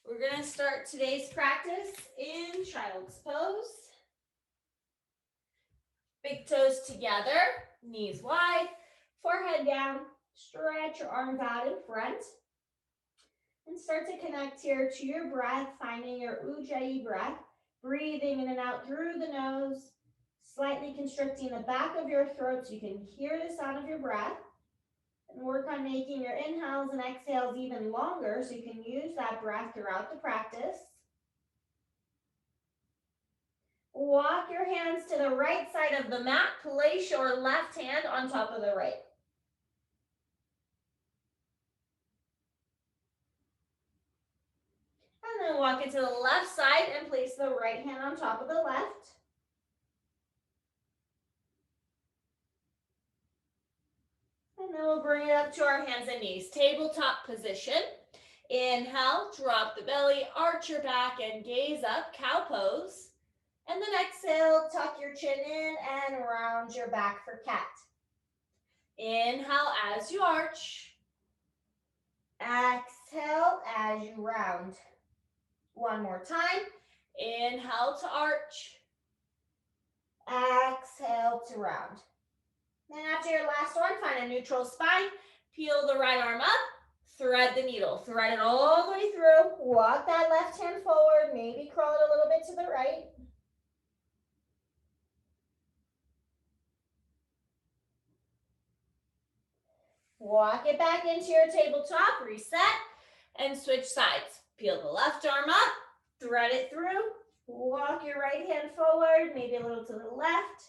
We're going to start today's practice in child's pose. Big toes together, knees wide, forehead down, stretch your arms out in front. And start to connect here to your breath, finding your Ujjayi breath, breathing in and out through the nose, slightly constricting the back of your throat so you can hear the sound of your breath. And work on making your inhales and exhales even longer so you can use that breath throughout the practice. Walk your hands to the right side of the mat. Place your left hand on top of the right. And then walk it to the left side and place the right hand on top of the left. And then we'll bring it up to our hands and knees. Tabletop position. Inhale, drop the belly, arch your back and gaze up, cow pose. And then exhale, tuck your chin in and round your back for cat. Inhale as you arch. Exhale as you round. One more time. Inhale to arch. Exhale to round. Then after your last one, find a neutral spine. Peel the right arm up. Thread the needle. Thread it all the way through. Walk that left hand forward. Maybe curl it a little bit to the right. Walk it back into your tabletop. Reset and switch sides. Peel the left arm up. Thread it through. Walk your right hand forward. Maybe a little to the left.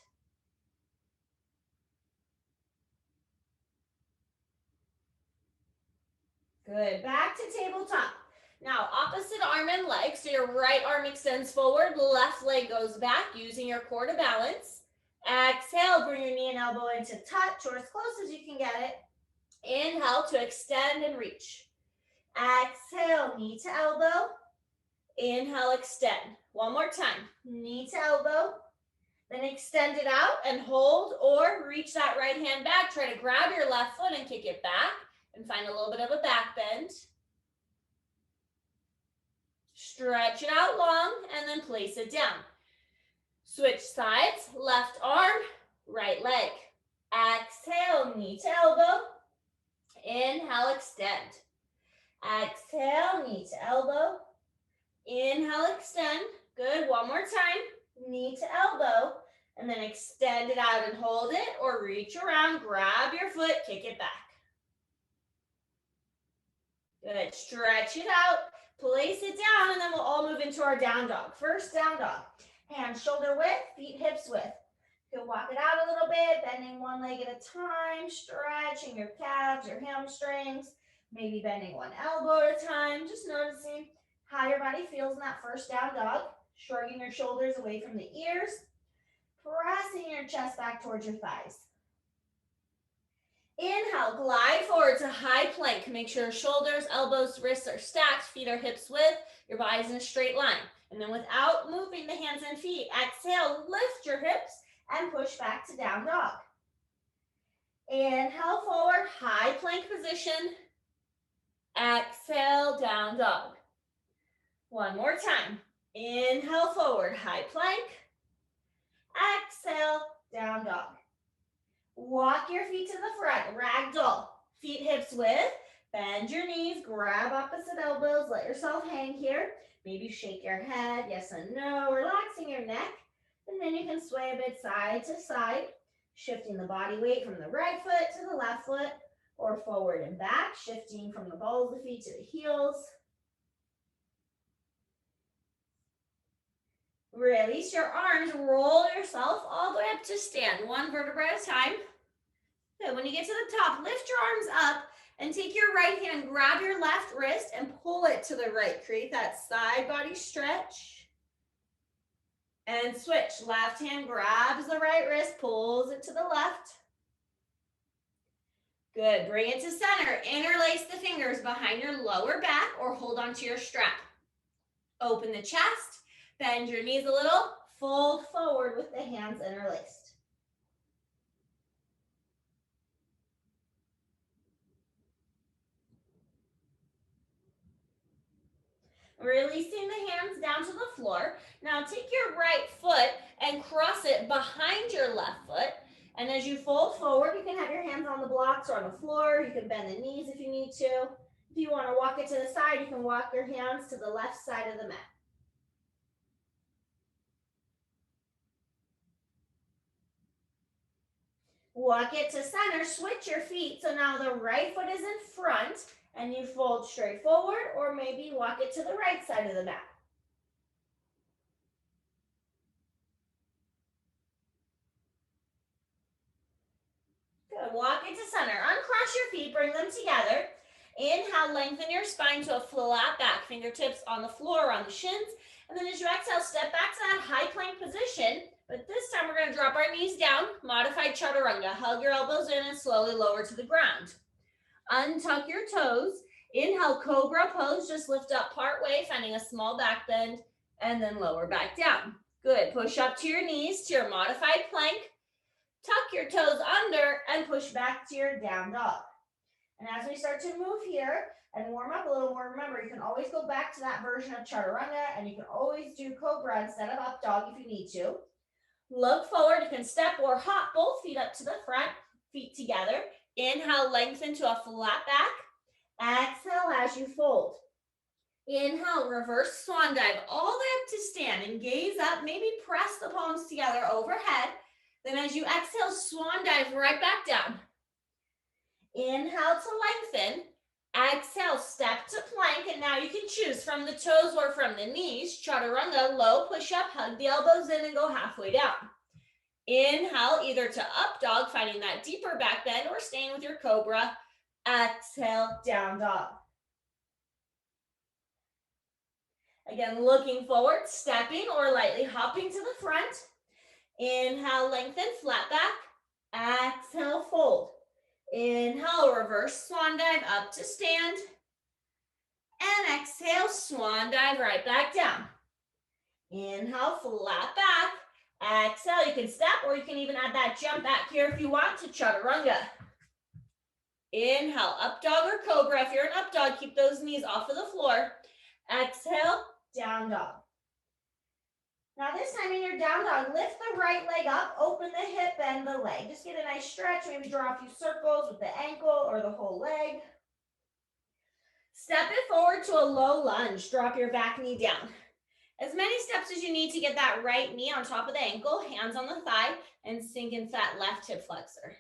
Good. Back to tabletop. Now, opposite arm and leg. So your right arm extends forward, left leg goes back, using your core to balance. Exhale, bring your knee and elbow into touch or as close as you can get it. Inhale to extend and reach. Exhale, knee to elbow. Inhale, extend. One more time. Knee to elbow. Then extend it out and hold or reach that right hand back. Try to grab your left foot and kick it back and find a little bit of a back bend. Stretch it out long and then place it down. Switch sides, left arm, right leg. Exhale, knee to elbow. Inhale, extend. Exhale, knee to elbow. Inhale, extend. Good, one more time. Knee to elbow. And then extend it out and hold it or reach around, grab your foot, kick it back. Good, stretch it out. Place it down, and then we'll all move into our down dog. First down dog. Hands shoulder width, feet hips width. You can walk it out a little bit, bending one leg at a time, stretching your calves, your hamstrings, maybe bending one elbow at a time. Just noticing how your body feels in that first down dog. Shrugging your shoulders away from the ears. Pressing your chest back towards your thighs. Inhale, glide forward to high plank. Make sure shoulders, elbows, wrists are stacked, feet are hips width, your body's in a straight line. And then without moving the hands and feet, exhale, lift your hips and push back to down dog. Inhale forward, high plank position. Exhale, down dog. One more time. Inhale forward, high plank. Exhale, down dog. Walk your feet to the front, ragdoll. Feet hips width, bend your knees, grab opposite elbows, let yourself hang here. Maybe shake your head, yes and no, relaxing your neck. And then you can sway a bit side to side, shifting the body weight from the right foot to the left foot, or forward and back, shifting from the balls of the feet to the heels. Release your arms, roll yourself all the way up to stand, one vertebra at a time. Good, when you get to the top, lift your arms up and take your right hand, grab your left wrist and pull it to the right. Create that side body stretch. And switch, left hand grabs the right wrist, pulls it to the left. Good, bring it to center. Interlace the fingers behind your lower back or hold onto your strap. Open the chest. Bend your knees a little, fold forward with the hands interlaced. Releasing the hands down to the floor. Now take your right foot and cross it behind your left foot. And as you fold forward, you can have your hands on the blocks or on the floor. You can bend the knees if you need to. If you want to walk it to the side, you can walk your hands to the left side of the mat. Walk it to center, switch your feet. So now the right foot is in front and you fold straight forward, or maybe walk it to the right side of the mat. Good, walk it to center. Uncross your feet, bring them together. Inhale, lengthen your spine to a flat back, fingertips on the floor or on the shins. And then as you exhale, step back to that high plank position. But this time we're gonna drop our knees down, modified chaturanga. Hug your elbows in and slowly lower to the ground. Untuck your toes. Inhale, cobra pose, just lift up part way, finding a small back bend, and then lower back down. Good, push up to your knees to your modified plank. Tuck your toes under and push back to your down dog. And as we start to move here and warm up a little more, remember, you can always go back to that version of chaturanga, and you can always do cobra instead of up dog if you need to. Look forward, you can step or hop both feet up to the front, feet together. Inhale, lengthen to a flat back. Exhale as you fold. Inhale, reverse swan dive all the way up to stand and gaze up, maybe press the palms together overhead. Then as you exhale, swan dive right back down. Inhale to lengthen. Exhale, step to plank, and now you can choose from the toes or from the knees. Chaturanga, low push-up, hug the elbows in and go halfway down. Inhale, either to up dog, finding that deeper back bend, or staying with your cobra. Exhale, down dog. Again, looking forward, stepping or lightly hopping to the front. Inhale, lengthen, flat back. Exhale, fold. Inhale, reverse swan dive up to stand. And exhale, swan dive right back down. Inhale, flat back. Exhale, you can step or you can even add that jump back here if you want to chaturanga. Inhale, up dog or cobra. If you're an up dog, keep those knees off of the floor. Exhale, down dog. Now this time in your down dog, lift the right leg up, open the hip, bend the leg. Just get a nice stretch, maybe draw a few circles with the ankle or the whole leg. Step it forward to a low lunge. Drop your back knee down. As many steps as you need to get that right knee on top of the ankle, hands on the thigh, and sink into that left hip flexor.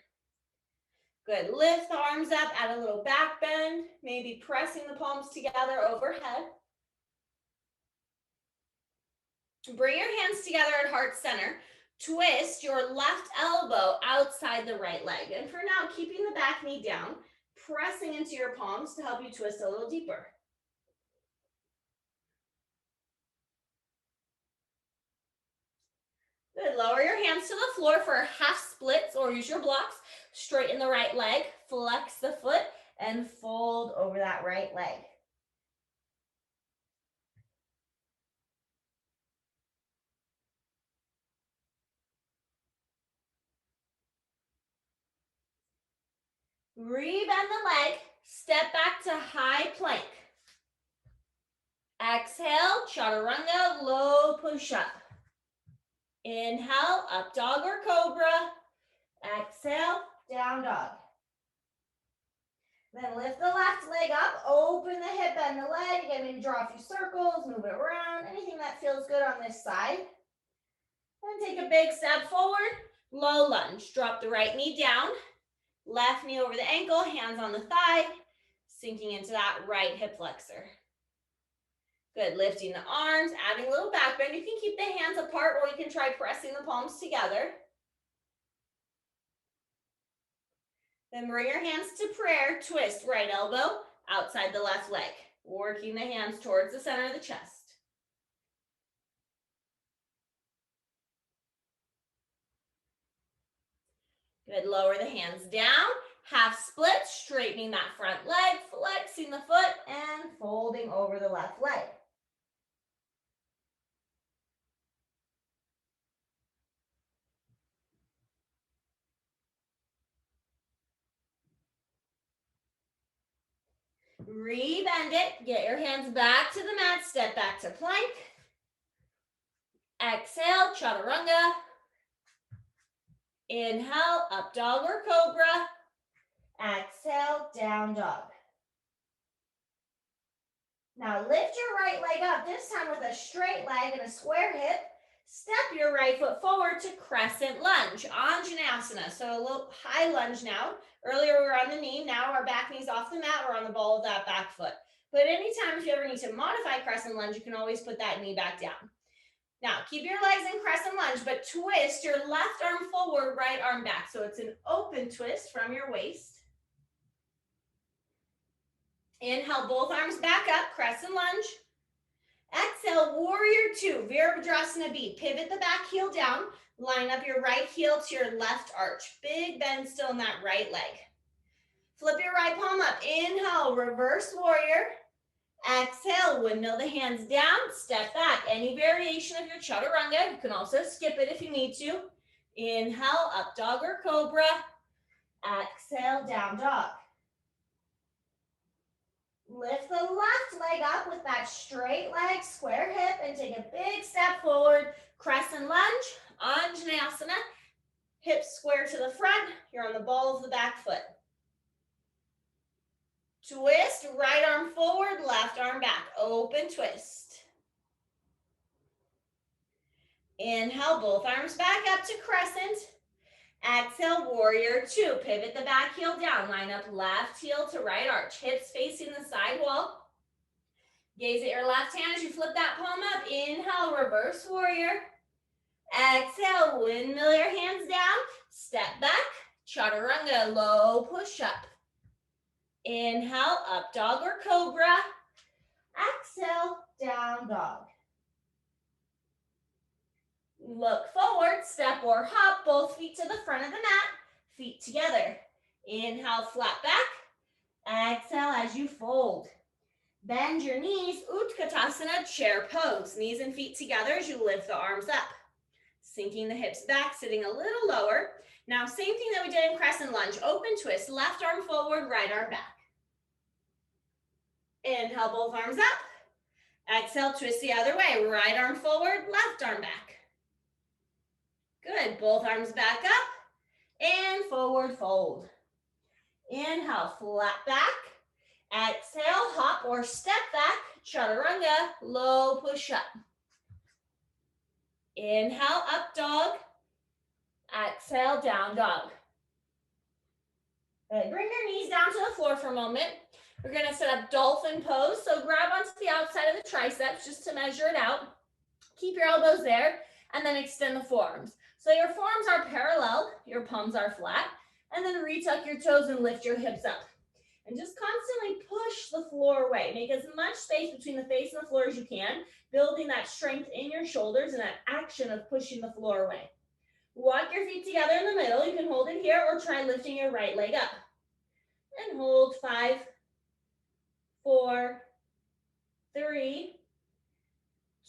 Good, lift the arms up, add a little back bend, maybe pressing the palms together overhead. Bring your hands together at heart center. Twist your left elbow outside the right leg. And for now, keeping the back knee down, pressing into your palms to help you twist a little deeper. Good, lower your hands to the floor for half splits or use your blocks. Straighten the right leg, flex the foot, and fold over that right leg. Rebend the leg, step back to high plank. Exhale, chaturanga, low push-up. Inhale, up dog or cobra. Exhale, down dog. Then lift the left leg up, open the hip, bend the leg. Again, maybe draw a few circles, move it around, anything that feels good on this side. Then take a big step forward, low lunge. Drop the right knee down, left knee over the ankle, hands on the thigh, sinking into that right hip flexor. Good, lifting the arms, adding a little back bend. You can keep the hands apart or you can try pressing the palms together. Then bring your hands to prayer, twist right elbow outside the left leg, working the hands towards the center of the chest. Good, lower the hands down, half split, straightening that front leg, flexing the foot, and folding over the left leg. Rebend it. Get your hands back to the mat. Step back to plank. Exhale, chaturanga. Inhale, up dog or cobra. Exhale, down dog. Now lift your right leg up, this time with a straight leg and a square hip. Step your right foot forward to crescent lunge, Anjaneyasana. So a little high lunge now. Earlier we were on the knee, now our back knee's off the mat, we're on the ball of that back foot. But anytime if you ever need to modify crescent lunge, you can always put that knee back down. Now keep your legs in crescent lunge, but twist your left arm forward, right arm back. So it's an open twist from your waist. Inhale, both arms back up, crescent lunge. Exhale, warrior two, Virabhadrasana B. Pivot the back heel down. Line up your right heel to your left arch. Big bend still in that right leg. Flip your right palm up. Inhale, reverse warrior. Exhale, windmill the hands down. Step back. Any variation of your chaturanga. You can also skip it if you need to. Inhale, up dog or cobra. Exhale, down dog. Lift the left leg up with that straight leg, square hip, and take a big step forward. Crescent lunge, Anjaneyasana. Hips square to the front. You're on the ball of the back foot. Twist, right arm forward, left arm back. Open twist. Inhale, both arms back up to crescent. Exhale, warrior two. Pivot the back heel down. Line up left heel to right arch. Hips facing the side wall. Gaze at your left hand as you flip that palm up. Inhale, reverse warrior. Exhale, windmill your hands down. Step back, chaturanga, low push up. Inhale, up dog or cobra. Exhale, down dog. Look forward, step or hop, both feet to the front of the mat, feet together. Inhale, flat back. Exhale as you fold. Bend your knees, Utkatasana, chair pose. Knees and feet together as you lift the arms up. Sinking the hips back, sitting a little lower. Now, same thing that we did in crescent lunge. Open twist, left arm forward, right arm back. Inhale, both arms up. Exhale, twist the other way. Right arm forward, left arm back. Good, both arms back up and forward fold. Inhale, flat back. Exhale, hop or step back, chaturanga, low push up. Inhale, up dog. Exhale, down dog. Good. Bring your knees down to the floor for a moment. We're going to set up dolphin pose. So grab onto the outside of the triceps just to measure it out. Keep your elbows there and then extend the forearms. So your forearms are parallel, your palms are flat, and then retuck your toes and lift your hips up. And just constantly push the floor away. Make as much space between the face and the floor as you can, building that strength in your shoulders and that action of pushing the floor away. Walk your feet together in the middle. You can hold it here or try lifting your right leg up. And hold 5, 4, 3,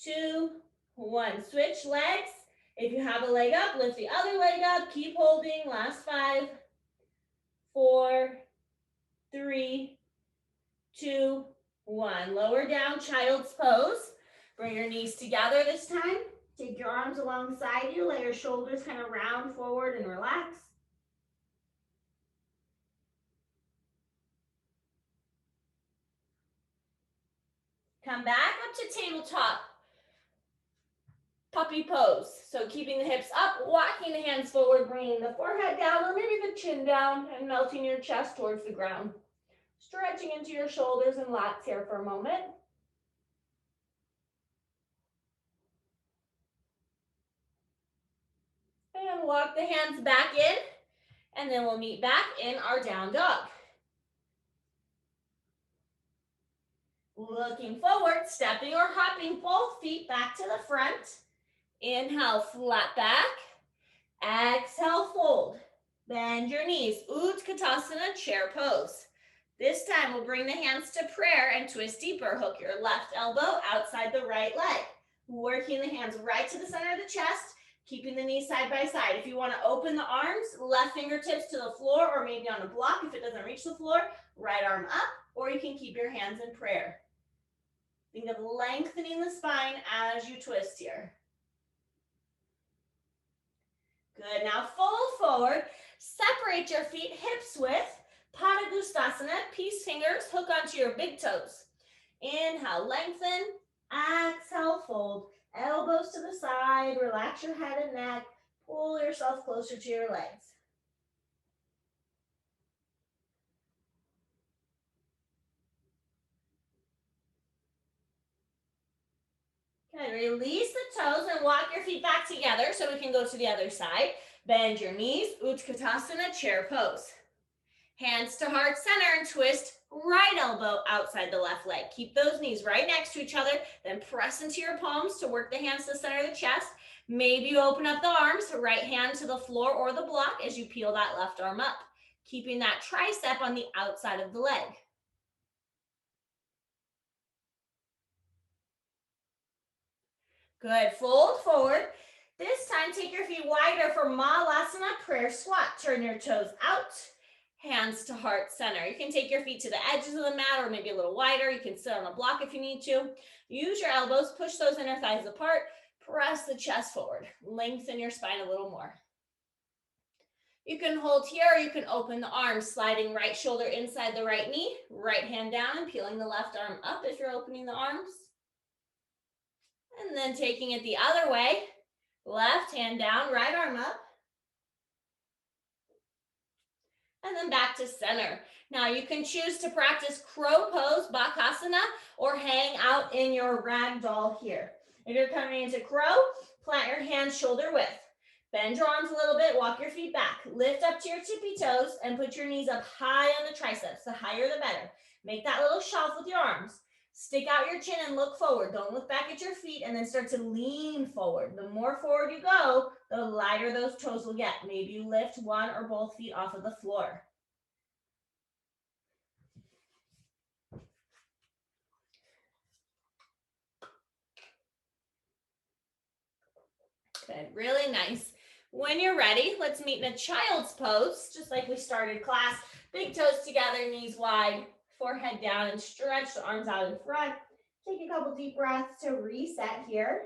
2, 1. Switch legs. If you have a leg up, lift the other leg up. Keep holding. Last 5, 4, 3, 2, 1. Lower down, child's pose. Bring your knees together this time. Take your arms alongside you. Let your shoulders kind of round forward and relax. Come back up to tabletop. Puppy pose. So keeping the hips up, walking the hands forward, bringing the forehead down or maybe the chin down and melting your chest towards the ground. Stretching into your shoulders and lats here for a moment. And walk the hands back in, and then we'll meet back in our down dog. Looking forward, stepping or hopping both feet back to the front. Inhale, flat back. Exhale, fold. Bend your knees, Utkatasana, chair pose. This time we'll bring the hands to prayer and twist deeper. Hook your left elbow outside the right leg. Working the hands right to the center of the chest, keeping the knees side by side. If you want to open the arms, left fingertips to the floor or maybe on a block if it doesn't reach the floor. Right arm up, or you can keep your hands in prayer. Think of lengthening the spine as you twist here. Good, now fold forward, separate your feet hips width, Padangusthasana, peace fingers, hook onto your big toes. Inhale, lengthen, exhale, fold, elbows to the side, relax your head and neck, pull yourself closer to your legs. Good, release the toes and walk your feet back together so we can go to the other side. Bend your knees, Utkatasana, chair pose. Hands to heart center and twist right elbow outside the left leg. Keep those knees right next to each other, then press into your palms to work the hands to the center of the chest. Maybe you open up the arms, right hand to the floor or the block as you peel that left arm up, keeping that tricep on the outside of the leg. Good, fold forward. This time, take your feet wider for Malasana, prayer squat. Turn your toes out, hands to heart center. You can take your feet to the edges of the mat or maybe a little wider. You can sit on a block if you need to. Use your elbows, push those inner thighs apart, press the chest forward. Lengthen your spine a little more. You can hold here or you can open the arms, sliding right shoulder inside the right knee, right hand down and peeling the left arm up if you're opening the arms. And then taking it the other way, left hand down, right arm up. And then back to center. Now you can choose to practice crow pose, Bakasana, or hang out in your ragdoll here. If you're coming into crow, plant your hands shoulder width. Bend your arms a little bit, walk your feet back. Lift up to your tippy toes and put your knees up high on the triceps. The higher the better. Make that little shelf with your arms. Stick out your chin and look forward. Don't look back at your feet and then start to lean forward. The more forward you go, the lighter those toes will get. Maybe you lift one or both feet off of the floor. Good, really nice. When you're ready, let's meet in a child's pose, just like we started class. Big toes together, knees wide, forehead down, and stretch the arms out in front. Take a couple deep breaths to reset here.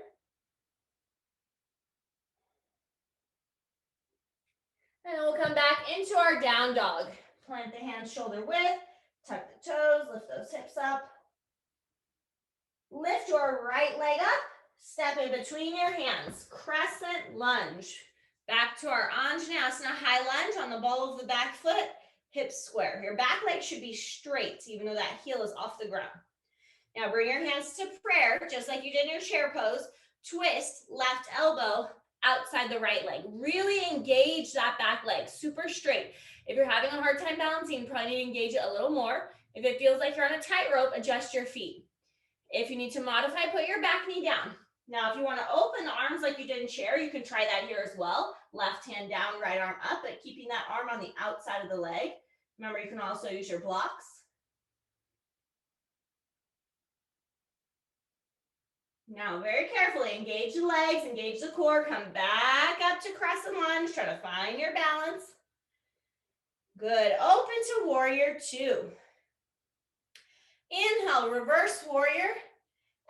And we'll come back into our down dog. Plant the hands shoulder width, tuck the toes, lift those hips up. Lift your right leg up, step in between your hands, crescent lunge. Back to our Anjaneyasana high lunge on the ball of the back foot, hips square. Your back leg should be straight, even though that heel is off the ground. Now bring your hands to prayer, just like you did in your chair pose. Twist left elbow outside the right leg. Really engage that back leg, super straight. If you're having a hard time balancing, you probably need to engage it a little more. If it feels like you're on a tightrope, adjust your feet. If you need to modify, put your back knee down. Now, if you want to open the arms like you did in chair, you can try that here as well. Left hand down, right arm up, but keeping that arm on the outside of the leg. Remember, you can also use your blocks. Now, very carefully, engage the legs, engage the core, come back up to crescent lunge, try to find your balance. Good, open to warrior two. Inhale, reverse warrior.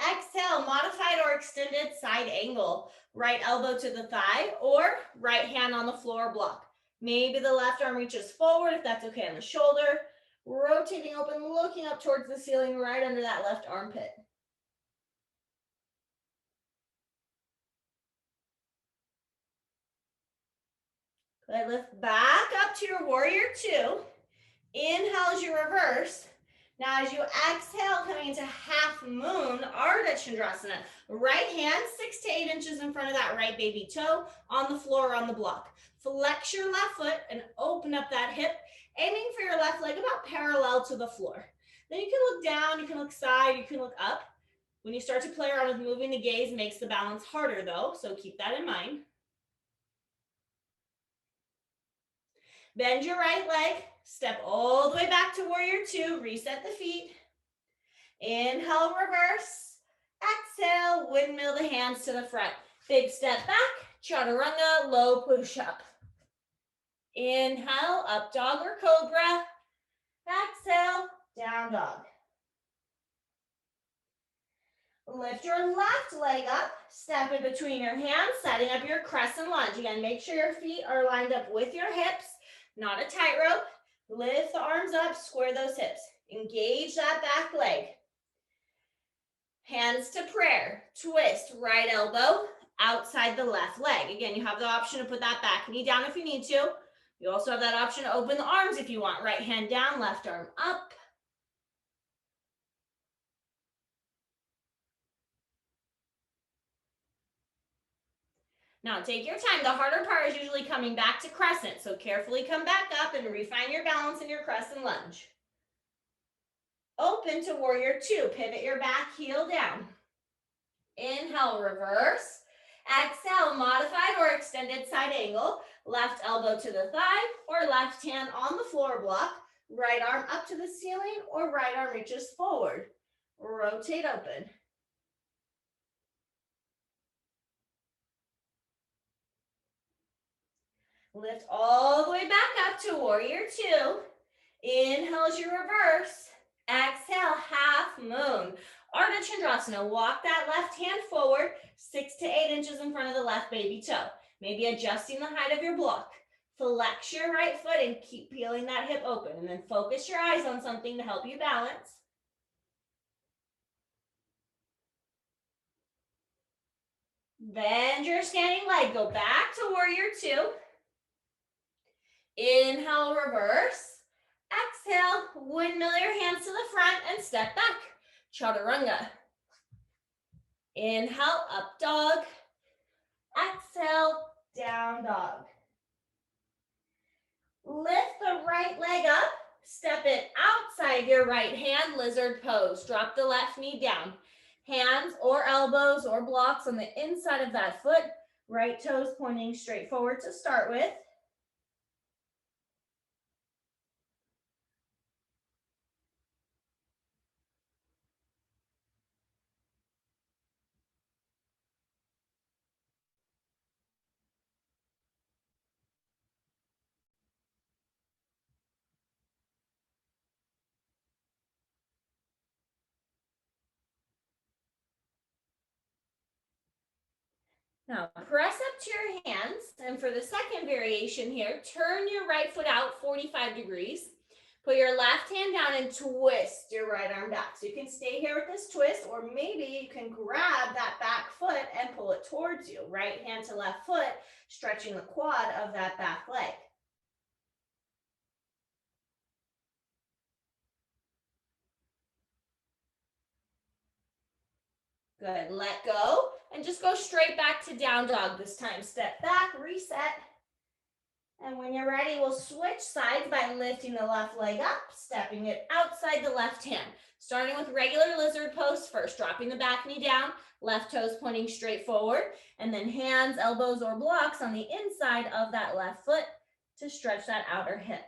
Exhale, modified or extended side angle. Right elbow to the thigh or right hand on the floor block. Maybe the left arm reaches forward if that's okay on the shoulder. Rotating open, looking up towards the ceiling right under that left armpit. Good, lift back up to your warrior two. Inhale as you reverse. Now as you exhale, coming into half moon, Ardha Chandrasana. Right hand 6 to 8 inches in front of that right baby toe on the floor or on the block. Flex your left foot and open up that hip, aiming for your left leg about parallel to the floor. Then you can look down, you can look side, you can look up. When you start to play around with moving the gaze, makes the balance harder though, so keep that in mind. Bend your right leg, step all the way back to warrior two, reset the feet. Inhale, reverse. Exhale, windmill the hands to the front. Big step back, chaturanga, low push up. Inhale, up dog or cobra. Exhale, down dog. Lift your left leg up, step it between your hands, setting up your crescent lunge. Again, make sure your feet are lined up with your hips, not a tightrope. Lift the arms up, square those hips. Engage that back leg. Hands to prayer. Twist right elbow outside the left leg. Again, you have the option to put that back knee down if you need to. You also have that option to open the arms if you want. Right hand down, left arm up. Now take your time. The harder part is usually coming back to crescent. So carefully come back up and refine your balance in your crescent lunge. Open to warrior two. Pivot your back heel down. Inhale, reverse. Exhale, modified or extended side angle. Left elbow to the thigh or left hand on the floor block. Right arm up to the ceiling or right arm reaches forward. Rotate open. Lift all the way back up to warrior two. Inhale as you reverse. Exhale, half moon. Ardha Chandrasana. Walk that left hand forward 6 to 8 inches in front of the left baby toe. Maybe adjusting the height of your block. Flex your right foot and keep peeling that hip open. And then focus your eyes on something to help you balance. Bend your standing leg. Go back to warrior two. Inhale, reverse. Exhale, windmill your hands to the front and step back. Chaturanga. Inhale, up dog. Exhale, down dog. Lift the right leg up. Step it outside your right hand, lizard pose. Drop the left knee down. Hands or elbows or blocks on the inside of that foot. Right toes pointing straight forward to start with. Now press up to your hands, and for the second variation here, turn your right foot out 45 degrees. Put your left hand down and twist your right arm back. So you can stay here with this twist, or maybe you can grab that back foot and pull it towards you. Right hand to left foot, stretching the quad of that back leg. Good, let go, and just go straight back to down dog this time. Step back, reset. And when you're ready, we'll switch sides by lifting the left leg up, stepping it outside the left hand. Starting with regular lizard pose first, dropping the back knee down, left toes pointing straight forward, and then hands, elbows, or blocks on the inside of that left foot to stretch that outer hip.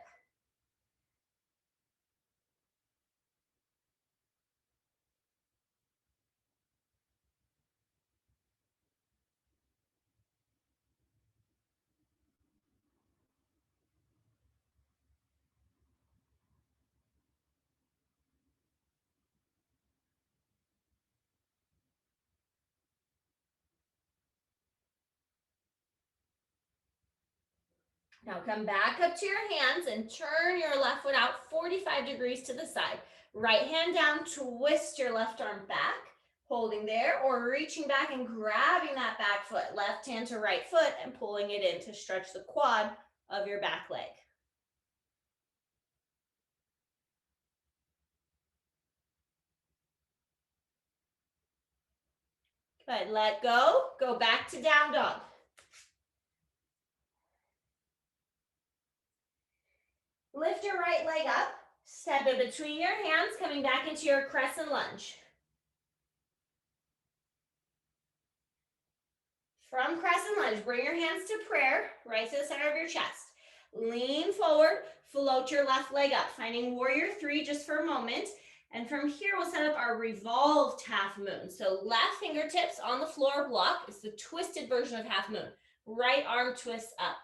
Now come back up to your hands and turn your left foot out 45 degrees to the side. Right hand down, twist your left arm back, holding there, or reaching back and grabbing that back foot. Left hand to right foot and pulling it in to stretch the quad of your back leg. Good, let go, go back to down dog. Lift your right leg up, step it between your hands, coming back into your crescent lunge. From crescent lunge, bring your hands to prayer, right to the center of your chest. Lean forward, float your left leg up, finding warrior three just for a moment. And from here, we'll set up our revolved half moon. So left fingertips on the floor block. It's the twisted version of half moon. Right arm twists up.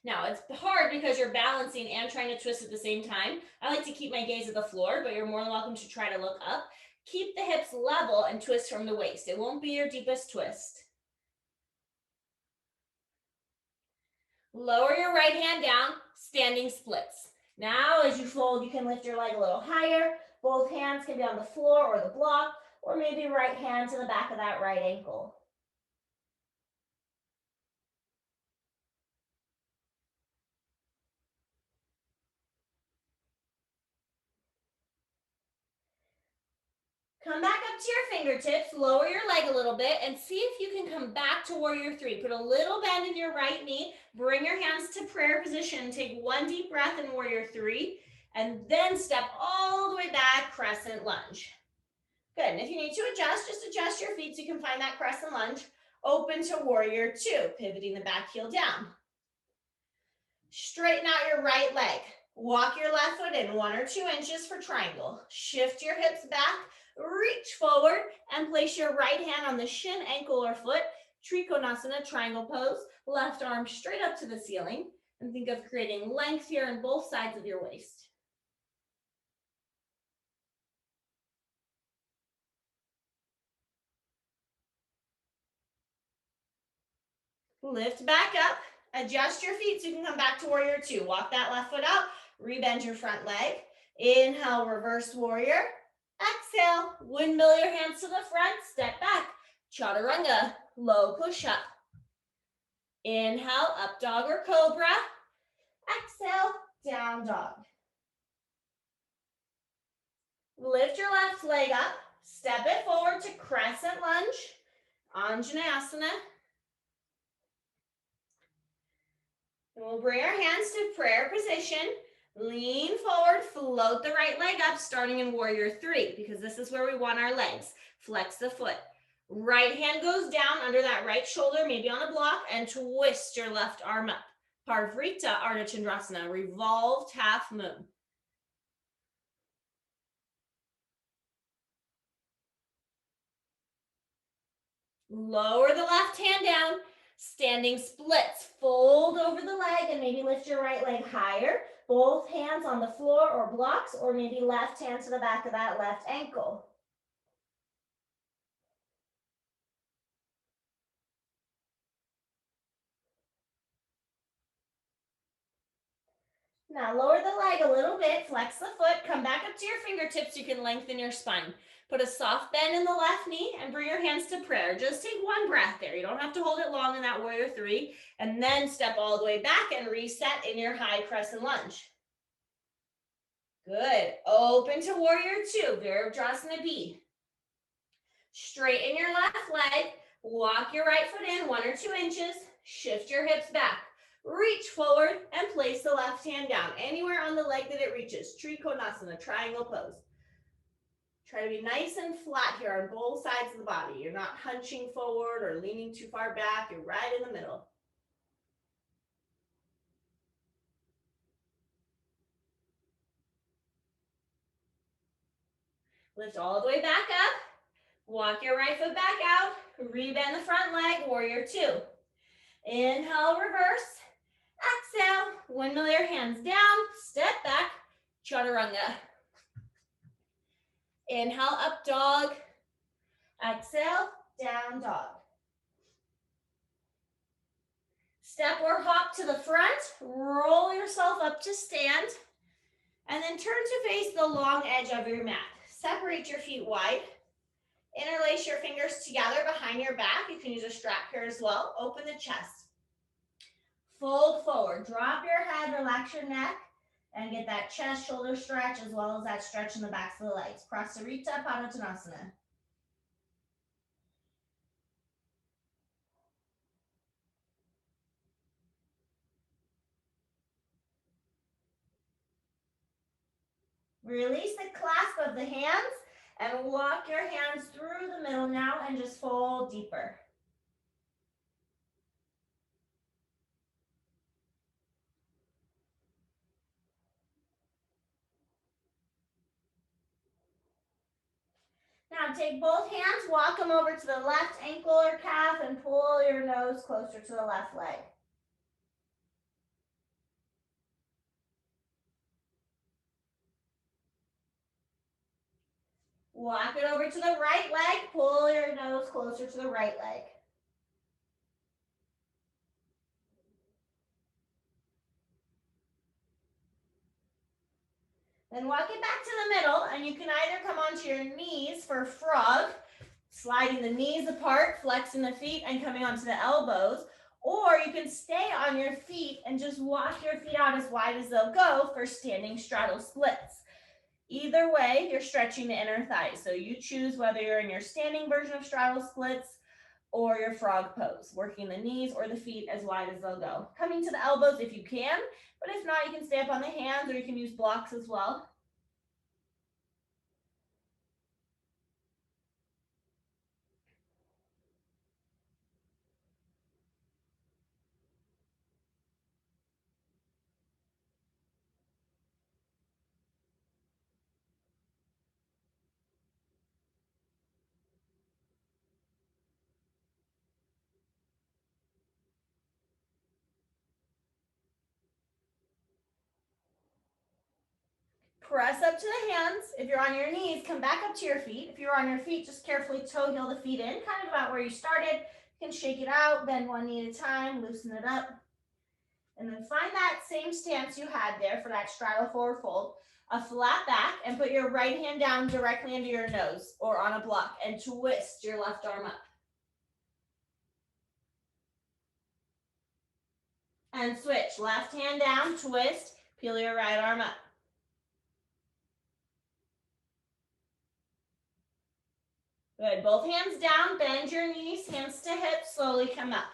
Now, it's hard because you're balancing and trying to twist at the same time. I like to keep my gaze at the floor, but you're more than welcome to try to look up. Keep the hips level and twist from the waist. It won't be your deepest twist. Lower your right hand down, standing splits. Now, as you fold, you can lift your leg a little higher. Both hands can be on the floor or the block, or maybe right hand to the back of that right ankle. Come back up to your fingertips, lower your leg a little bit, and see if you can come back to warrior three. Put a little bend in your right knee, bring your hands to prayer position, take one deep breath in warrior three, and then step all the way back, crescent lunge. Good, and if you need to adjust, just adjust your feet so you can find that crescent lunge. Open to warrior two, pivoting the back heel down. Straighten out your right leg. Walk your left foot in 1 or 2 inches for triangle. Shift your hips back, reach forward, and place your right hand on the shin, ankle, or foot. Trikonasana, triangle pose. Left arm straight up to the ceiling. And think of creating length here on both sides of your waist. Lift back up. Adjust your feet so you can come back to warrior two. Walk that left foot out. Rebend your front leg. Inhale, reverse warrior. Exhale, windmill your hands to the front. Step back. Chaturanga, low push up. Inhale, up dog or cobra. Exhale, down dog. Lift your left leg up. Step it forward to crescent lunge. Anjaneyasana. And we'll bring our hands to prayer position. Lean forward, float the right leg up, starting in warrior three, because this is where we want our legs. Flex the foot. Right hand goes down under that right shoulder, maybe on a block, and twist your left arm up. Parvrita Ardha Chandrasana, revolved half moon. Lower the left hand down, standing splits. Fold over the leg and maybe lift your right leg higher. Both hands on the floor or blocks, or maybe left hand to the back of that left ankle. Now lower the leg a little bit, flex the foot, come back up to your fingertips. You can lengthen your spine. Put a soft bend in the left knee and bring your hands to prayer. Just take one breath there. You don't have to hold it long in that warrior three. And then step all the way back and reset in your high crescent lunge. Good. Open to warrior two, Virabhadrasana B. Straighten your left leg. Walk your right foot in 1 or 2 inches. Shift your hips back. Reach forward and place the left hand down anywhere on the leg that it reaches. Trikonasana, triangle pose. Try to be nice and flat here on both sides of the body. You're not hunching forward or leaning too far back. You're right in the middle. Lift all the way back up. Walk your right foot back out. Rebend the front leg, warrior two. Inhale, reverse. Exhale, windmill your hands down, step back, chaturanga. Inhale, up dog. Exhale, down dog. Step or hop to the front, roll yourself up to stand, and then turn to face the long edge of your mat. Separate your feet wide. Interlace your fingers together behind your back. You can use a strap here as well. Open the chest. Fold forward. Drop your head, relax your neck, and get that chest, shoulder stretch, as well as that stretch in the backs of the legs. Prasarita Padottanasana. Release the clasp of the hands and walk your hands through the middle now and just fold deeper. Now take both hands, walk them over to the left ankle or calf and pull your nose closer to the left leg. Walk it over to the right leg. Pull your nose closer to the right leg. Then walk it back to the middle, and you can either come onto your knees for frog, sliding the knees apart, flexing the feet, and coming onto the elbows, or you can stay on your feet and just walk your feet out as wide as they'll go for standing straddle splits. Either way, you're stretching the inner thighs. So you choose whether you're in your standing version of straddle splits or your frog pose, working the knees or the feet as wide as they'll go. Coming to the elbows if you can, but if not, you can stay up on the hands or you can use blocks as well. Press up to the hands. If you're on your knees, come back up to your feet. If you're on your feet, just carefully toe heel the feet in, kind of about where you started. You can shake it out, bend one knee at a time, loosen it up. And then find that same stance you had there for that straddle forward fold. A flat back, and put your right hand down directly under your nose or on a block and twist your left arm up. And switch, left hand down, twist, peel your right arm up. Good, both hands down, bend your knees, hands to hips, slowly come up.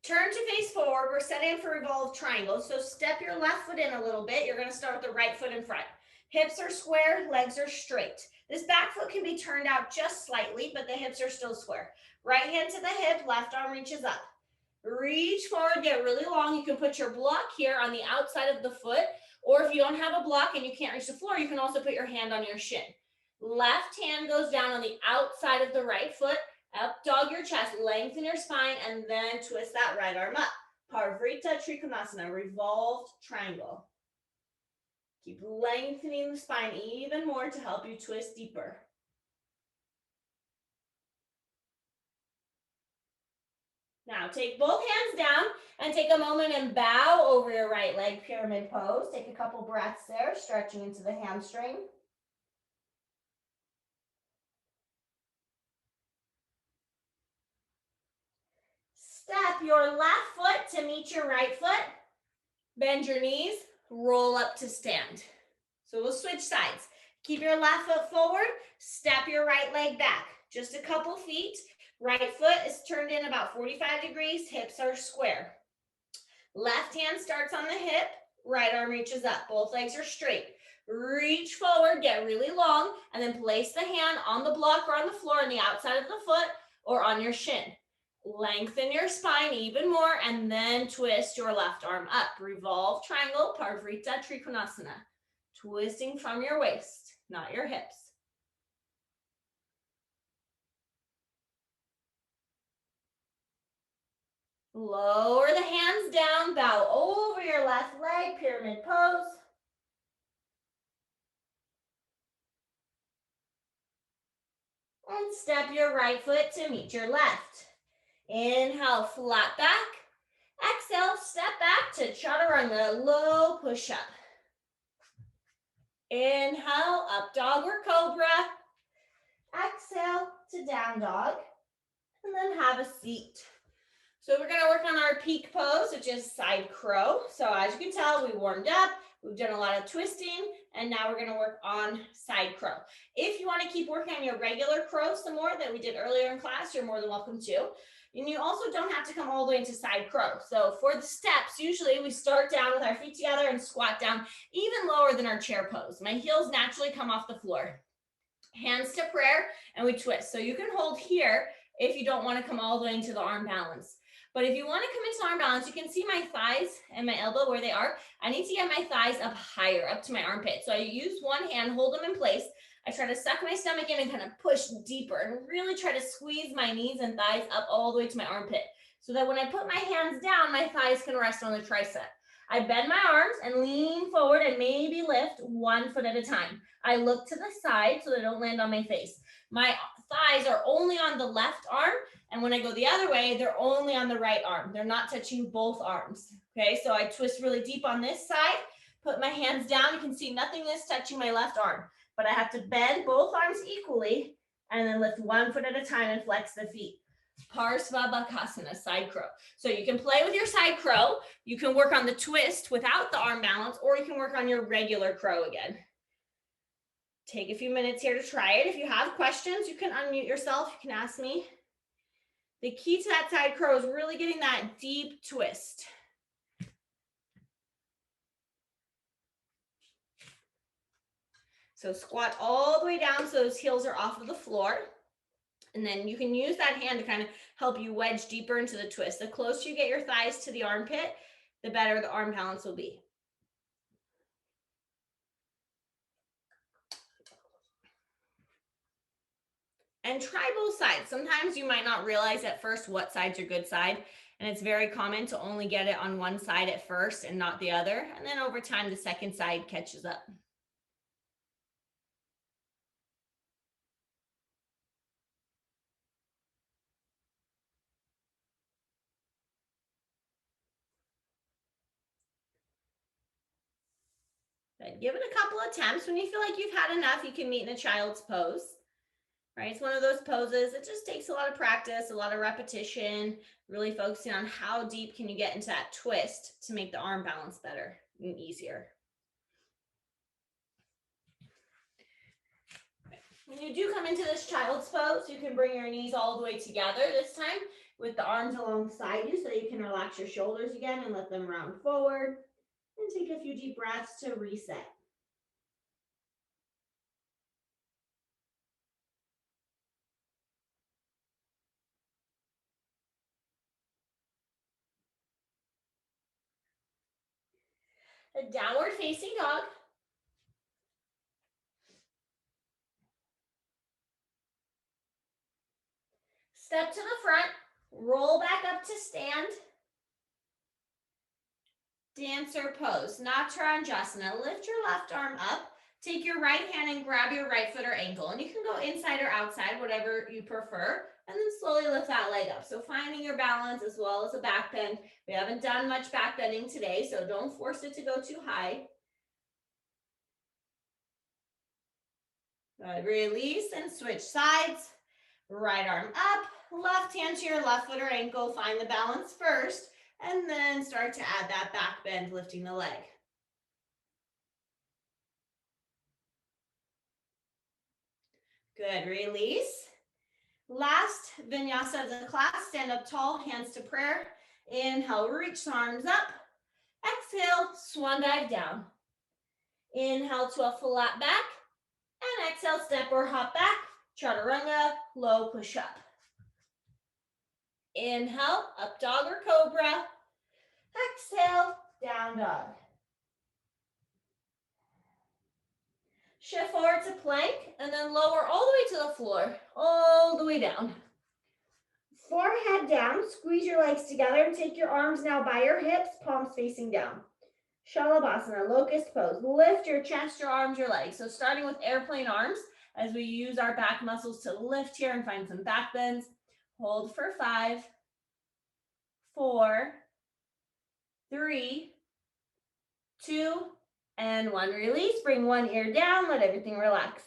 Turn to face forward, we're setting for revolved triangle, so step your left foot in a little bit. You're gonna start with the right foot in front. Hips are square, legs are straight. This back foot can be turned out just slightly, but the hips are still square. Right hand to the hip, left arm reaches up. Reach forward, get really long. You can put your block here on the outside of the foot, or if you don't have a block and you can't reach the floor, you can also put your hand on your shin. Left hand goes down on the outside of the right foot. Up dog your chest, lengthen your spine, and then twist that right arm up. Parvrita Trikonasana, revolved triangle. Keep lengthening the spine even more to help you twist deeper. Now take both hands down and take a moment and bow over your right leg, pyramid pose. Take a couple breaths there, stretching into the hamstring. Step your left foot to meet your right foot. Bend your knees, roll up to stand. So we'll switch sides. Keep your left foot forward, step your right leg back. Just a couple feet. Right foot is turned in about 45 degrees, hips are square. Left hand starts on the hip, right arm reaches up. Both legs are straight. Reach forward, get really long, and then place the hand on the block or on the floor on the outside of the foot or on your shin. Lengthen your spine even more, and then twist your left arm up. Revolve triangle, Parvrita Trikonasana. Twisting from your waist, not your hips. Lower the hands down, bow over your left leg, pyramid pose. And step your right foot to meet your left. Inhale, flat back. Exhale, step back to chaturanga, low push-up. Inhale, up dog or cobra. Exhale to down dog. And then have a seat. So we're gonna work on our peak pose, which is side crow. So as you can tell, we warmed up, we've done a lot of twisting, and now we're gonna work on side crow. If you wanna keep working on your regular crow some more that we did earlier in class, you're more than welcome to. And you also don't have to come all the way into side crow. So for the steps, usually we start down with our feet together and squat down even lower than our chair pose. My heels naturally come off the floor. Hands to prayer, and we twist. So you can hold here if you don't wanna come all the way into the arm balance. But if you want to come into arm balance, you can see my thighs and my elbow where they are. I need to get my thighs up higher, up to my armpit. So I use one hand, hold them in place. I try to suck my stomach in and kind of push deeper and really try to squeeze my knees and thighs up all the way to my armpit. So that when I put my hands down, my thighs can rest on the tricep. I bend my arms and lean forward and maybe lift 1 foot at a time. I look to the side so they don't land on my face. My thighs are only on the left arm, and when I go the other way, they're only on the right arm. They're not touching both arms. Okay, so I twist really deep on this side, put my hands down. You can see nothing is touching my left arm, but I have to bend both arms equally and then lift 1 foot at a time and flex the feet. Parsvabhakasana, side crow. So you can play with your side crow. You can work on the twist without the arm balance, or you can work on your regular crow again. Take a few minutes here to try it. If you have questions, you can unmute yourself. You can ask me. The key to that side crow is really getting that deep twist. So squat all the way down so those heels are off of the floor. And then you can use that hand to kind of help you wedge deeper into the twist. The closer you get your thighs to the armpit, the better the arm balance will be. And try both sides. Sometimes you might not realize at first what side's your good side. And it's very common to only get it on one side at first and not the other. And then over time, the second side catches up. Good. Give it a couple attempts. When you feel like you've had enough, you can meet in a child's pose. Right? It's one of those poses. It just takes a lot of practice, a lot of repetition, really focusing on how deep can you get into that twist to make the arm balance better and easier. When you do come into this child's pose, you can bring your knees all the way together this time with the arms alongside you so you can relax your shoulders again and let them round forward. And take a few deep breaths to reset. A downward facing dog. Step to the front, roll back up to stand. Dancer pose, Natarajanasana. Lift your left arm up. Take your right hand and grab your right foot or ankle. And you can go inside or outside, whatever you prefer. And then slowly lift that leg up. So finding your balance as well as a back bend. We haven't done much back bending today, so don't force it to go too high. Good. Release and switch sides. Right arm up, left hand to your left foot or ankle. Find the balance first, and then start to add that back bend, lifting the leg. Good. Release. Last vinyasa of the class. Stand up tall, hands to prayer. Inhale, reach the arms up. Exhale, swan dive down. Inhale to a flat back. And exhale, step or hop back. Chaturanga, low push up. Inhale, up dog or cobra. Exhale, down dog. Shift forward to plank and then lower all the way to the floor, all the way down. Forehead down, squeeze your legs together and take your arms now by your hips, palms facing down. Shalabhasana, locust pose. Lift your chest, your arms, your legs. So starting with airplane arms as we use our back muscles to lift here and find some back bends. Hold for 5, 4, 3, 2, and 1. Release. Bring one ear down. Let everything relax.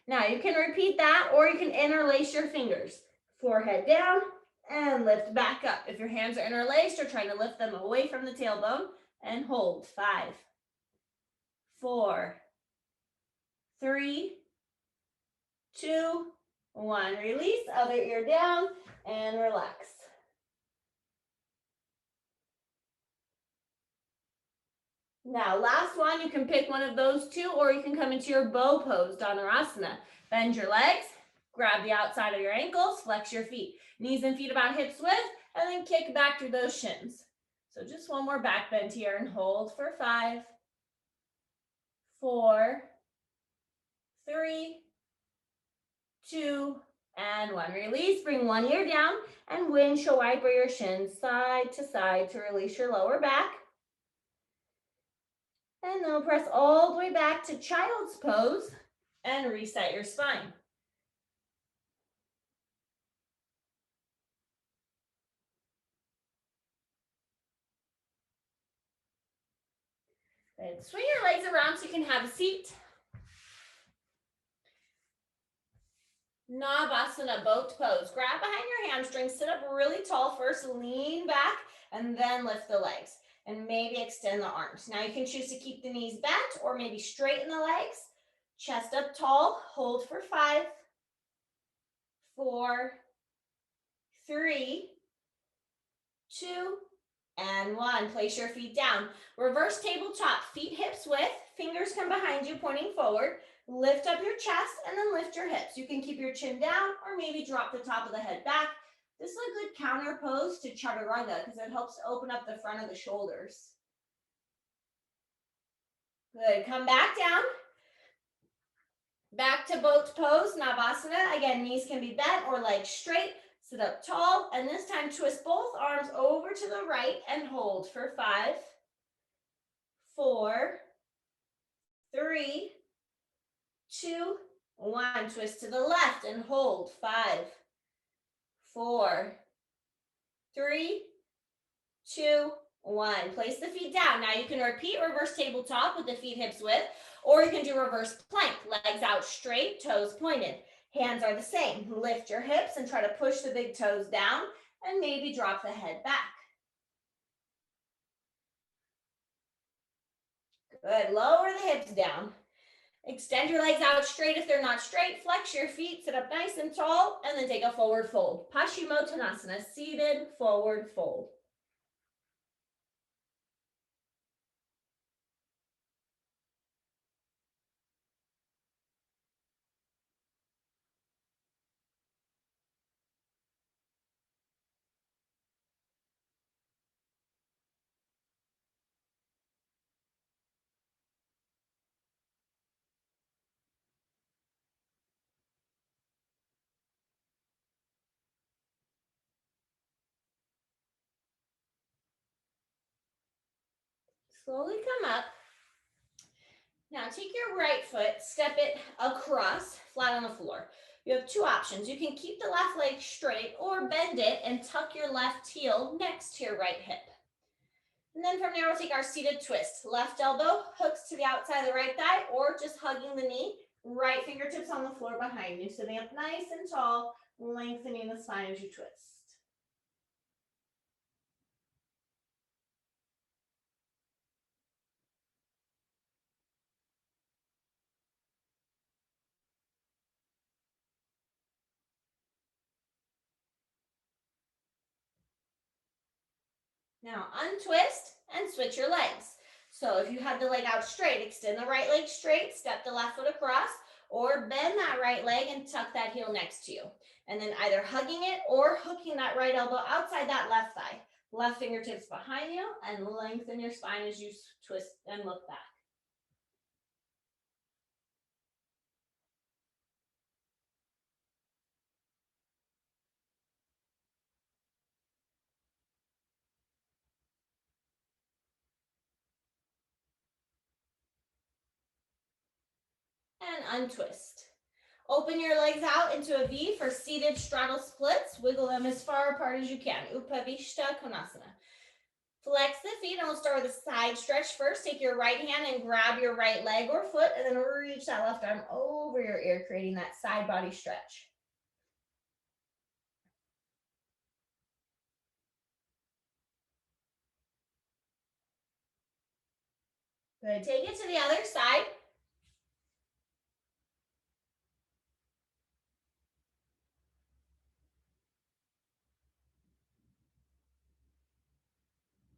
Now you can repeat that or you can interlace your fingers. Forehead down and lift back up. If your hands are interlaced, you're trying to lift them away from the tailbone and hold. 5, 4, 3, 2, 1. Release. Other ear down and relax. Now, last one, you can pick one of those two, or you can come into your bow pose, Dhanurasana. Bend your legs, grab the outside of your ankles, flex your feet. Knees and feet about hips width, and then kick back through those shins. So just one more back bend here and hold for 5, 4, 3, 2, And one, release, bring one ear down and windshield wiper your shins side to release your lower back. And then we'll press all the way back to child's pose and reset your spine. Good. Swing your legs around so you can have a seat. Navasana, boat pose. Grab behind your hamstrings, sit up really tall first, lean back, and then lift the legs. And maybe extend the arms. Now you can choose to keep the knees bent or maybe straighten the legs. Chest up tall, hold for 5, 4, 3, 2, and 1. Place your feet down. Reverse tabletop, feet hips width, fingers come behind you pointing forward. Lift up your chest and then lift your hips. You can keep your chin down or maybe drop the top of the head back. This is a good counter pose to chaturanga because it helps open up the front of the shoulders. Good. Come back down. Back to boat pose, Navasana. Again, knees can be bent or legs straight. Sit up tall, and this time twist both arms over to the right and hold for 5, 4, 3, 2, 1. Twist to the left and hold. 5, 4, 3, 2, 1. Place the feet down. Now you can repeat reverse tabletop with the feet hips width, or you can do reverse plank. Legs out straight, toes pointed. Hands are the same. Lift your hips and try to push the big toes down and maybe drop the head back. Good. Lower the hips down. Extend your legs out straight if they're not straight. Flex your feet, sit up nice and tall, and then take a forward fold. Paschimottanasana, seated forward fold. Slowly come up. Now take your right foot, step it across, flat on the floor. You have two options. You can keep the left leg straight or bend it and tuck your left heel next to your right hip. And then from there, we'll take our seated twist. Left elbow hooks to the outside of the right thigh or just hugging the knee. Right fingertips on the floor behind you. Sitting up nice and tall, lengthening the spine as you twist. Now untwist and switch your legs. So if you have the leg out straight, extend the right leg straight, step the left foot across, or bend that right leg and tuck that heel next to you. And then either hugging it or hooking that right elbow outside that left thigh. Left fingertips behind you and lengthen your spine as you twist and look back. And untwist. Open your legs out into a V for seated straddle splits. Wiggle them as far apart as you can. Upavishta Konasana. Flex the feet, and we'll start with a side stretch first. Take your right hand and grab your right leg or foot, and then reach that left arm over your ear, creating that side body stretch. Good. Take it to the other side.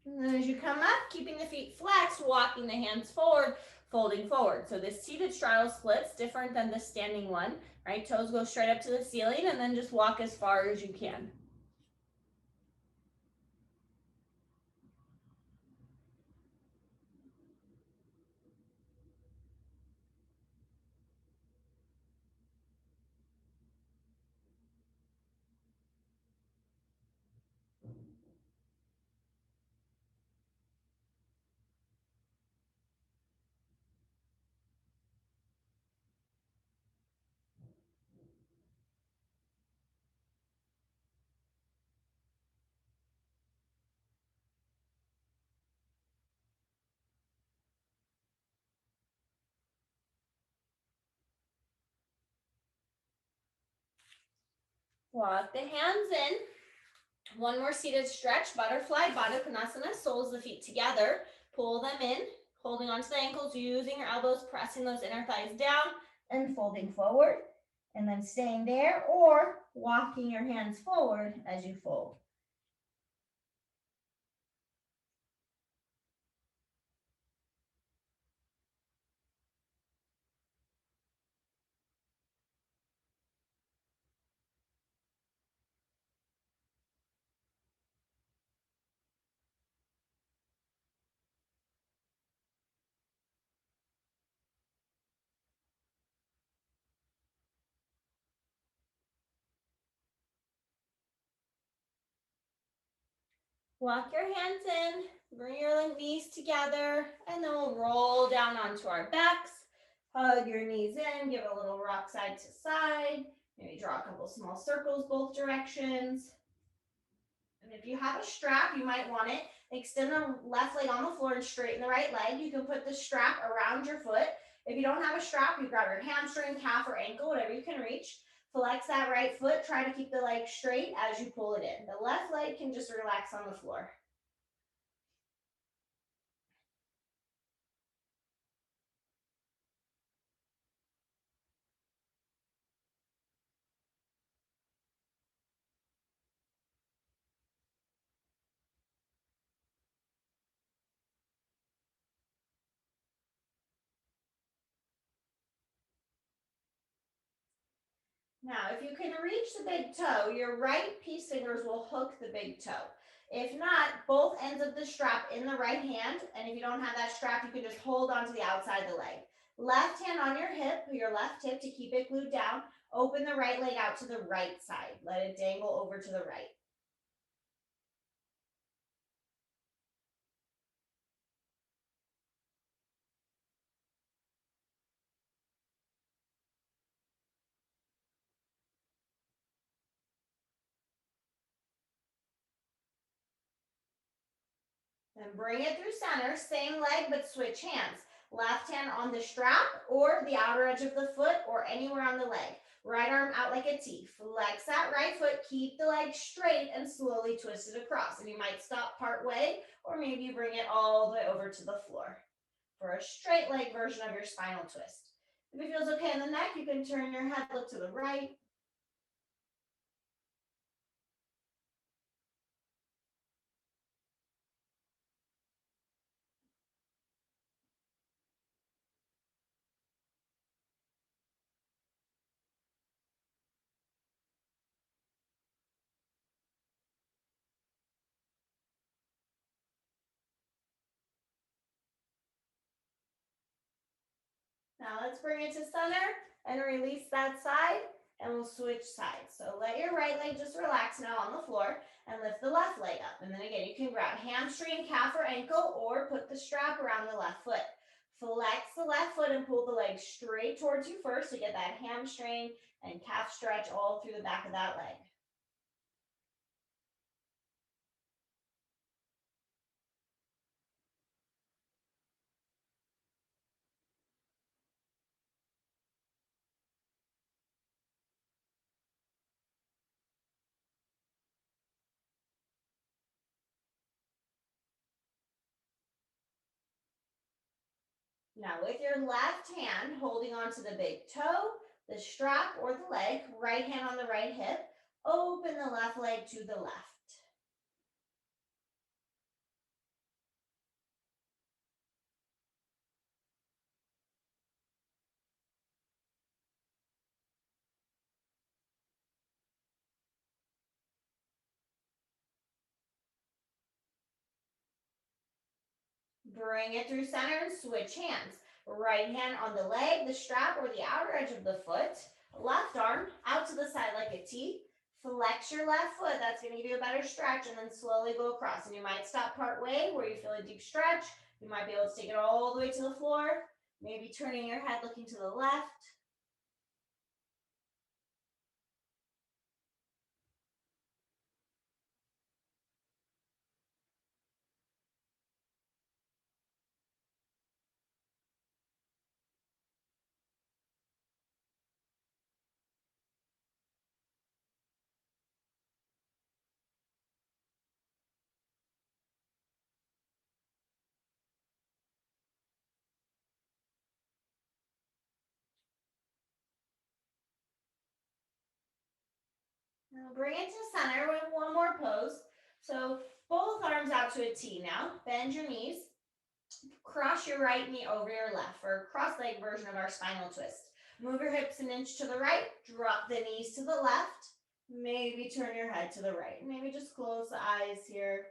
And then as you come up, keeping the feet flexed, walking the hands forward, folding forward. So this seated straddle split's different than the standing one, right? Toes go straight up to the ceiling and then just walk as far as you can. Walk the hands in. One more seated stretch, butterfly, Baddha Konasana, soles of the feet together. Pull them in, holding onto the ankles, using your elbows, pressing those inner thighs down, and folding forward. And then staying there or walking your hands forward as you fold. Walk your hands in, bring your knees together, and then we'll roll down onto our backs. Hug your knees in, give a little rock side to side. Maybe draw a couple small circles both directions. And if you have a strap, you might want it. Extend the left leg on the floor and straighten the right leg. You can put the strap around your foot. If you don't have a strap, you grab your hamstring, calf, or ankle, whatever you can reach. Flex that right foot. Try to keep the leg straight as you pull it in. The left leg can just relax on the floor. Now, if you can reach the big toe, your right peace fingers will hook the big toe. If not, both ends of the strap in the right hand, and if you don't have that strap, you can just hold onto the outside of the leg. Left hand on your hip, your left hip to keep it glued down. Open the right leg out to the right side. Let it dangle over to the right. Then bring it through center, same leg, but switch hands. Left hand on the strap or the outer edge of the foot or anywhere on the leg. Right arm out like a T. Flex that right foot, keep the leg straight and slowly twist it across. And you might stop part way or maybe you bring it all the way over to the floor for a straight leg version of your spinal twist. If it feels okay in the neck, you can turn your head, look to the right. Now let's bring it to center and release that side and we'll switch sides. So let your right leg just relax now on the floor and lift the left leg up. And then again, you can grab hamstring, calf, or ankle or put the strap around the left foot. Flex the left foot and pull the leg straight towards you first to get that hamstring and calf stretch all through the back of that leg. Now with your left hand holding onto the big toe, the strap or the leg, right hand on the right hip, open the left leg to the left. Bring it through center and switch hands. Right hand on the leg, the strap, or the outer edge of the foot. Left arm out to the side like a T. Flex your left foot. That's going to give you a better stretch and then slowly go across. And you might stop part way where you feel a deep stretch. You might be able to take it all the way to the floor. Maybe turning your head looking to the left. Now bring it to center with one more pose. So both arms out to a T now. Bend your knees. Cross your right knee over your left for a cross-leg version of our spinal twist. Move your hips an inch to the right. Drop the knees to the left. Maybe turn your head to the right. Maybe just close the eyes here.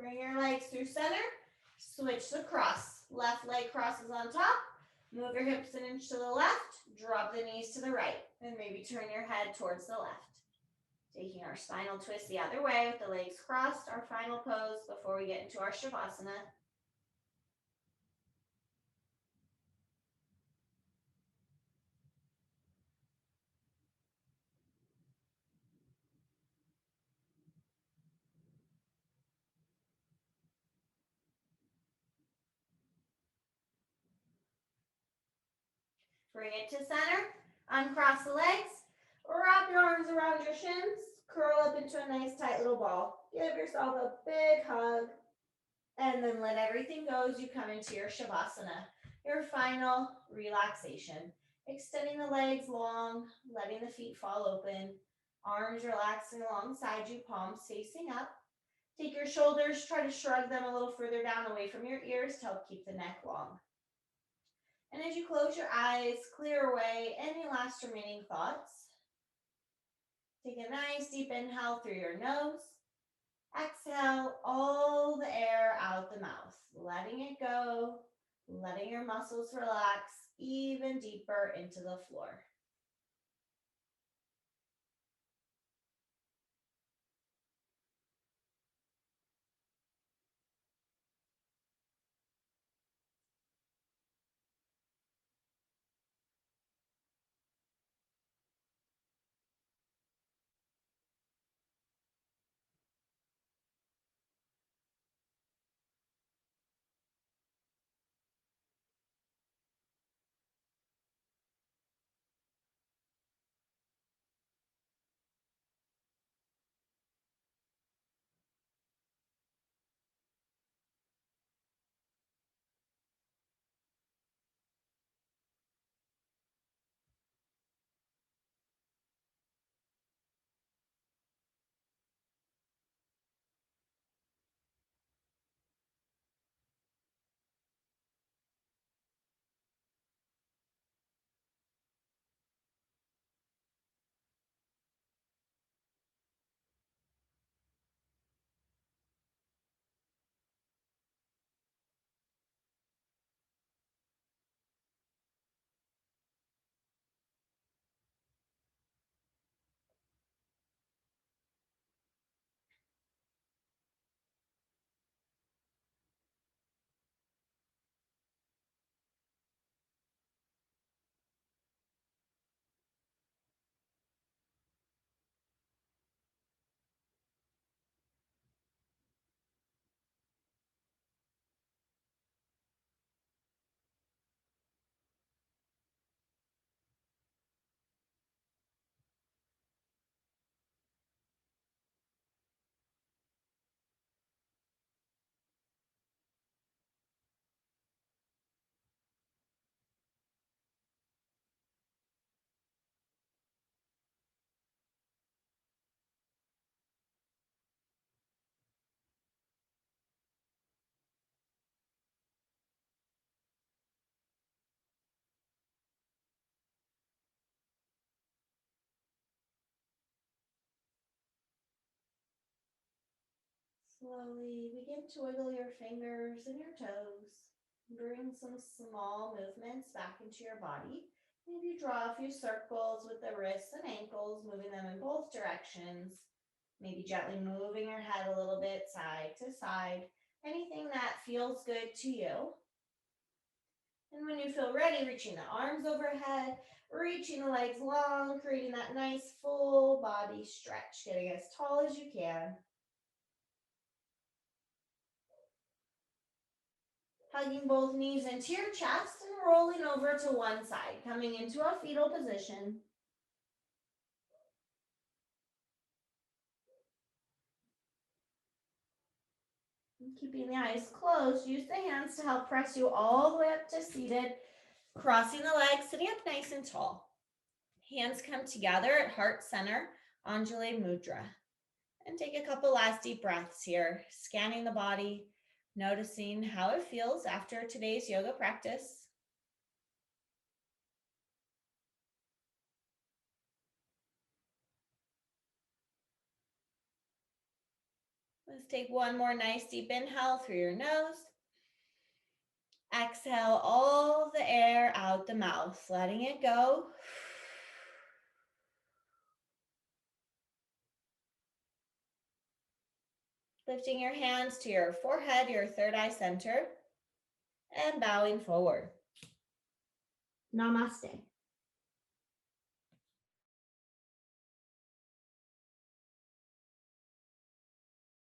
Bring your legs through center. Switch the cross. Left leg crosses on top. Move your hips an inch to the left. Drop the knees to the right. And maybe turn your head towards the left. Taking our spinal twist the other way with the legs crossed, our final pose before we get into our Shavasana. Bring it to center. Uncross the legs. Wrap your arms around your shins. Curl up into a nice tight little ball. Give yourself a big hug. And then let everything go as you come into your Shavasana, your final relaxation. Extending the legs long, letting the feet fall open. Arms relaxing alongside you, palms facing up. Take your shoulders, try to shrug them a little further down away from your ears to help keep the neck long. And as you close your eyes, clear away any last remaining thoughts. Take a nice deep inhale through your nose. Exhale all the air out the mouth, letting it go, letting your muscles relax even deeper into the floor. Slowly begin to wiggle your fingers and your toes. Bring some small movements back into your body. Maybe draw a few circles with the wrists and ankles, moving them in both directions. Maybe gently moving your head a little bit side to side. Anything that feels good to you. And when you feel feel ready, reaching the arms overhead, reaching the legs long, creating that nice full body stretch, getting as tall as you can. Hugging both knees into your chest and rolling over to one side, coming into a fetal position. And keeping the eyes closed, use the hands to help press you all the way up to seated, crossing the legs, sitting up nice and tall. Hands come together at heart center, Anjali Mudra. And take a couple last deep breaths here, scanning the body, noticing how it feels after today's yoga practice. Let's take one more nice deep inhale through your nose. Exhale all the air out the mouth, letting it go. Lifting your hands to your forehead, your third eye center, and bowing forward. Namaste.